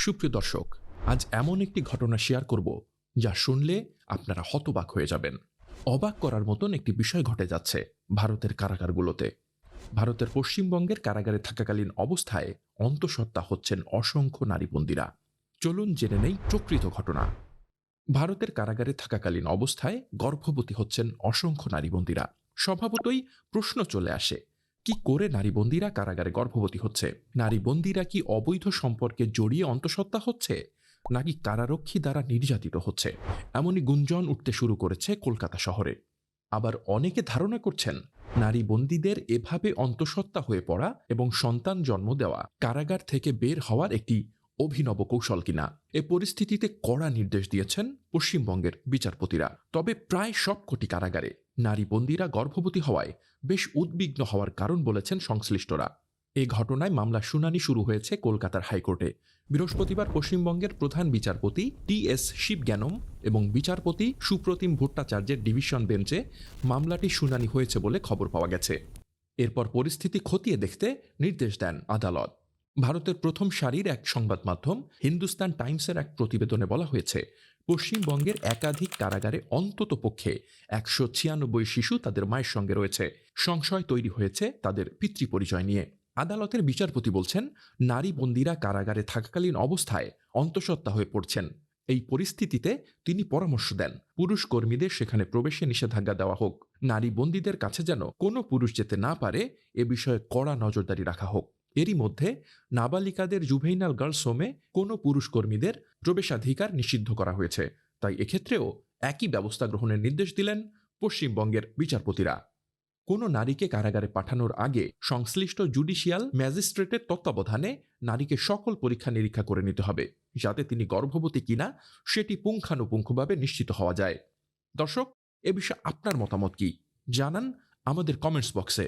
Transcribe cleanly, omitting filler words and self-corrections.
সুপ্রিয় দর্শক, আজ এমন একটি ঘটনা শেয়ার করব যা শুনলে আপনারা হতবাক হয়ে যাবেন। অবাক করার মতন একটি বিষয় ঘটে যাচ্ছে ভারতের কারাগারগুলোতে। ভারতের পশ্চিমবঙ্গের কারাগারে থাকাকালীন অবস্থায় অন্তঃসত্ত্বা হচ্ছেন অসংখ্য নারী বন্দীরা। চলুন জেনে নেই প্রকৃত ঘটনা। ভারতের কারাগারে থাকাকালীন অবস্থায় গর্ভবতী হচ্ছেন অসংখ্য নারী বন্দীরা। স্বভাবতই প্রশ্ন চলে আসে, কি করে নারী বন্দীরা কারাগারে গর্ভবতী হচ্ছে? নারী বন্দীরা কি অবৈধ সম্পর্কে জড়িয়ে অন্তঃসত্ত্বা হচ্ছে, নাকি কারারক্ষী দ্বারা নির্যাতিত হচ্ছে? এমনই গুঞ্জন উঠতে শুরু করেছে কলকাতা শহরে। আবার অনেকে ধারণা করছেন, নারী বন্দীদের এভাবে অন্তঃসত্ত্বা হয়ে পড়া এবং সন্তান জন্ম দেওয়া কারাগার থেকে বের হওয়ার একটি অভিনব কৌশল কিনা। এ পরিস্থিতিতে কড়া নির্দেশ দিয়েছেন পশ্চিমবঙ্গের বিচারপতিরা। তবে প্রায় সবকটি কারাগারে নারী বন্দীরা গর্ভবতী হওয়ায় বেশ উদ্বিগ্ন হওয়ার কারণ বলেছেন সংশ্লিষ্টরা। এ ঘটনায় মামলার শুনানি শুরু হয়েছে কলকাতার হাইকোর্টে। বৃহস্পতিবার পশ্চিমবঙ্গের প্রধান বিচারপতি টি.এস. শিবজ্ঞানম এবং বিচারপতি সুপ্রতিম ভট্টাচার্যের ডিভিশন বেঞ্চে মামলাটি শুনানি হয়েছে বলে খবর পাওয়া গেছে। এরপর পরিস্থিতি খতিয়ে দেখতে নির্দেশ দেন আদালত। ভারতের প্রথম সারির এক সংবাদ মাধ্যম হিন্দুস্তান টাইমসের এক প্রতিবেদনে বলা হয়েছে, পশ্চিমবঙ্গের একাধিক কারাগারে অন্তত পক্ষে 196 শিশু তাদের মায়ের সঙ্গে রয়েছে। সংশয় তৈরি হয়েছে তাদের পিতৃপরিচয় নিয়ে। আদালতের বিচারপতি বলছেন, নারী বন্দীরা কারাগারে থাকাকালীন অবস্থায় অন্তঃসত্ত্বা হয়ে পড়ছেন। এই পরিস্থিতিতে তিনি পরামর্শ দেন, পুরুষ কর্মীদের সেখানে প্রবেশে নিষেধাজ্ঞা দেওয়া হোক, নারী বন্দীদের কাছে যেন কোনো পুরুষ যেতে না পারে এ বিষয়ে কড়া নজরদারি রাখা হোক। এরই মধ্যে নাবালিকাদের জুভেইনাল গার্লস হোমে কোনো পুরুষ কর্মীদের প্রবেশাধিকার নিষিদ্ধ করা হয়েছে। তাই এক্ষেত্রেও একই ব্যবস্থা গ্রহণের নির্দেশ দিলেন পশ্চিমবঙ্গের বিচারপতিরা। কোনো নারীকে কারাগারে পাঠানোর আগে সংশ্লিষ্ট জুডিশিয়াল ম্যাজিস্ট্রেটের তত্ত্বাবধানে নারীকে সকল পরীক্ষা নিরীক্ষা করে নিতে হবে, যাতে তিনি গর্ভবতী কিনা সেটি পুঙ্খানুপুঙ্খভাবে নিশ্চিত হওয়া যায়। দর্শক, এ বিষয়ে আপনার মতামত কি জানান আমাদের কমেন্টস বক্সে।